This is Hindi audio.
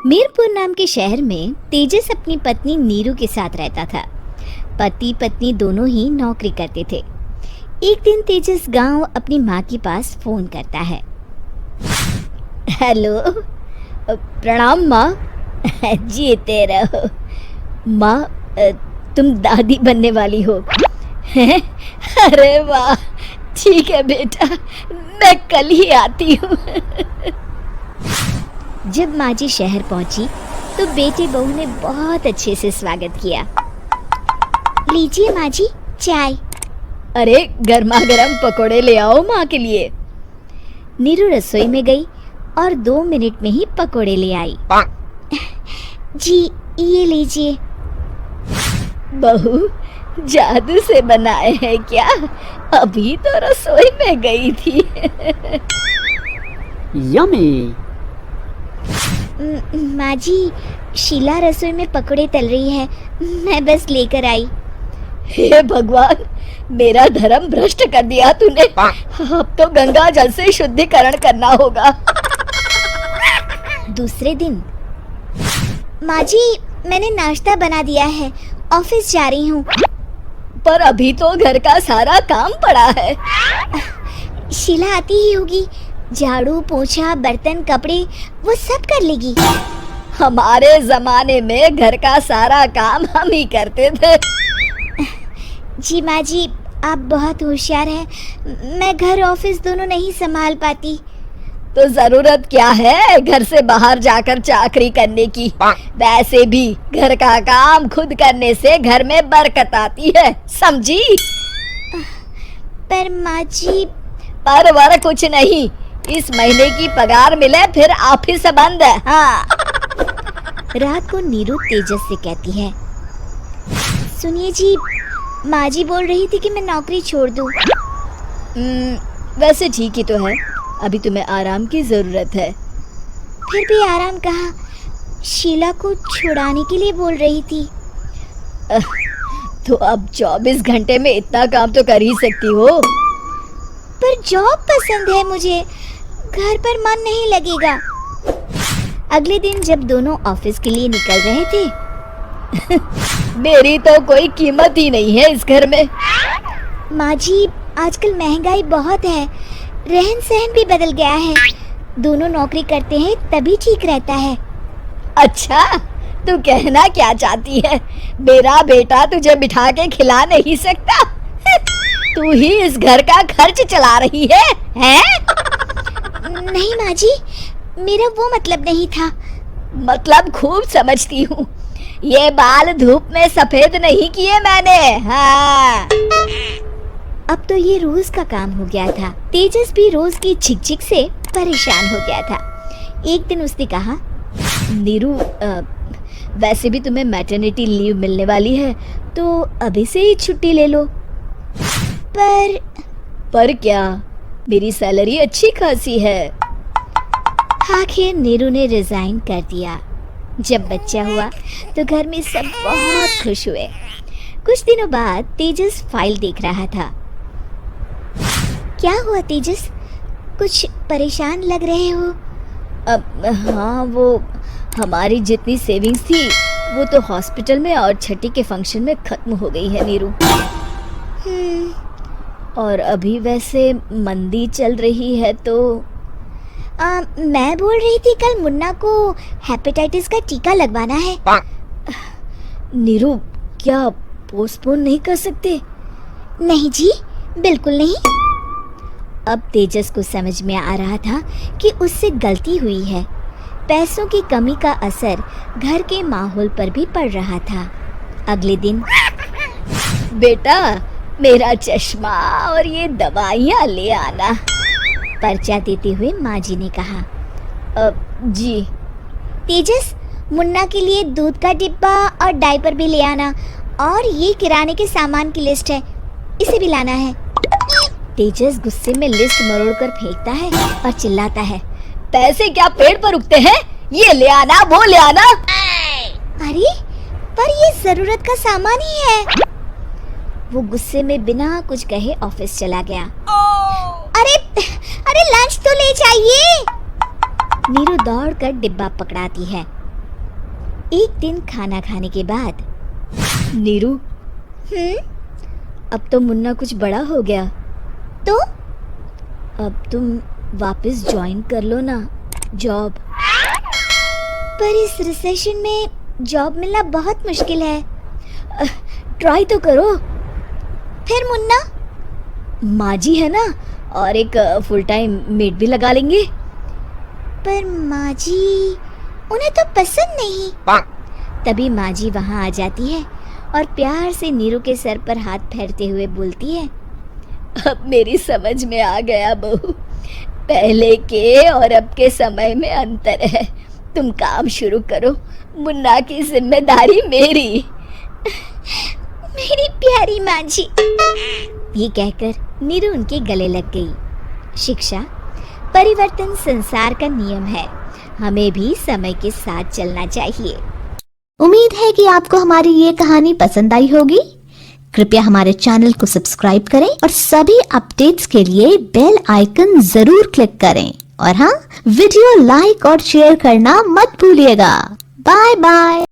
मीरपुर नाम के शहर में तेजस अपनी पत्नी नीरू के साथ रहता था। पति पत्नी दोनों ही नौकरी करते थे। एक दिन तेजस गांव अपनी माँ के पास फोन करता है। हेलो, प्रणाम माँ। जीते रहो माँ, तुम दादी बनने वाली हो। अरे वाह, ठीक है बेटा, मैं कल ही आती हूँ। जब माँ जी शहर पहुंची तो बेटे बहू ने बहुत अच्छे से स्वागत किया। लीजिए माँ जी, चाय। अरे गर्मा गर्म पकोड़े ले आओ माँ के लिए। नीरू रसोई में गई और 2 मिनट में ही पकोड़े ले आई। जी ये लीजिए। बहू जादू से बनाए हैं क्या? अभी तो रसोई में गई थी। यम्मी। माँ जी, शीला रसोई में पकोड़े तल रही है, मैं बस लेकर आई। हे भगवान, मेरा धर्म भ्रष्ट कर दिया तूने। अब तो गंगा जल से शुद्धिकरण करना होगा। दूसरे दिन, माँ जी मैंने नाश्ता बना दिया है, ऑफिस जा रही हूँ। पर अभी तो घर का सारा काम पड़ा है। शीला आती ही होगी, झाड़ू पोछा बर्तन कपड़े वो सब कर लेगी। हमारे जमाने में घर का सारा काम हम ही करते थे। जी माँ जी, आप बहुत होशियार हैं, मैं घर ऑफिस दोनों नहीं संभाल पाती। तो जरूरत क्या है घर से बाहर जाकर चाकरी करने की? वैसे भी घर का काम खुद करने से घर में बरकत आती है, समझी? पर माँ जी। पर वर कुछ नहीं, इस महीने की पगार मिले फिर ऑफिस बंद है। हाँ। रात को नीरू तेजस से कहती है, सुनिए जी, माँ जी बोल रही थी कि मैं नौकरी छोड़ दूं। वैसे ठीक ही तो है, अभी तुम्हें आराम की जरूरत है। फिर भी आराम कहाँ, शीला को छुड़ाने के लिए बोल रही थी। तो अब 24 घंटे में इतना काम तो कर ही सकती हो। पर जॉब पसंद है मुझे, घर पर मन नहीं लगेगा। अगले दिन जब दोनों ऑफिस के लिए निकल रहे थे, मेरी तो कोई कीमत ही नहीं है इस घर में। माँ जी, आजकल महंगाई बहुत है, रहन सहन भी बदल गया है, दोनों नौकरी करते हैं तभी ठीक रहता है। अच्छा, तू कहना क्या चाहती है? मेरा बेटा तुझे बिठा के खिला नहीं सकता? तू ही इस घर का खर्च चला रही है, हैं? नहीं माँ जी, मेरा वो मतलब नहीं था। मतलब खूब समझती हूँ, ये बाल धूप में सफेद नहीं किए मैंने। हाँ। अब तो ये रोज का काम हो गया था। तेजस भी रोज की झिकझिक से परेशान हो गया था। एक दिन उसने कहा, नीरू, वैसे भी तुम्हें मैटरनिटी लीव मिलने वाली है, तो अभी से ही छुट्टी ले लो। पर क्या, मेरी सैलरी अच्छी खासी है। आखिर नीरू ने रिजाइन कर दिया। जब बच्चा हुआ तो घर में सब बहुत खुश हुए। कुछ दिनों बाद तेजस फाइल देख रहा था। क्या हुआ तेजस, कुछ परेशान लग रहे हो? हाँ, वो हमारी जितनी सेविंग्स थी वो तो हॉस्पिटल में और छठी के फंक्शन में खत्म हो गई है नीरू। और अभी वैसे मंदी चल रही है तो मैं बोल रही थी कल मुन्ना को हेपेटाइटिस का टीका लगवाना है। नीरू, क्या पोस्टपोन नहीं कर सकते? नहीं जी, बिल्कुल नहीं। अब तेजस को समझ में आ रहा था कि उससे गलती हुई है। पैसों की कमी का असर घर के माहौल पर भी पड़ रहा था। अगले दिन, बेटा मेरा चश्मा और ये दवाइयाँ ले आना, पर्चा देते हुए माँ जी ने कहा। जी। तेजस, मुन्ना के लिए दूध का डिब्बा और डायपर भी ले आना, और ये किराने के सामान की लिस्ट है, इसे भी लाना है। तेजस गुस्से में लिस्ट मरोड़कर फेंकता है और चिल्लाता है, पैसे क्या पेड़ पर उगते हैं? ये ले आना, वो ले आना। अरे पर ये जरूरत का सामान ही है। वो गुस्से में बिना कुछ कहे ऑफिस चला गया। अरे लंच तो ले जाइए। नीरू दौड़कर डिब्बा पकड़ाती है। एक दिन खाना खाने के बाद, नीरू, अब तो मुन्ना कुछ बड़ा हो गया, तो अब तुम वापस ज्वाइन कर लो ना जॉब। पर इस रिसेशन में जॉब मिलना बहुत मुश्किल है। ट्राई तो करो। फिर मुन्ना? माँ जी है ना, और एक फुल टाइम मेड भी लगा लेंगे। पर माँ जी, उन्हें तो पसंद नहीं। तभी माँ जी वहाँ आ जाती है और प्यार से नीरू के सर पर हाथ फेरते हुए बोलती है, अब मेरी समझ में आ गया बहू, पहले के और अब के समय में अंतर है। तुम काम शुरू करो, मुन्ना की जिम्मेदारी मेरी। मेरी प्यारी माँ जी। ये कहकर नीरू उनके गले लग गई। शिक्षा, परिवर्तन संसार का नियम है, हमें भी समय के साथ चलना चाहिए। उम्मीद है कि आपको हमारी ये कहानी पसंद आई होगी। कृपया हमारे चैनल को सब्सक्राइब करें और सभी अपडेट्स के लिए बेल आइकन जरूर क्लिक करें। और हाँ, वीडियो लाइक और शेयर करना मत भूलिएगा। Bye bye.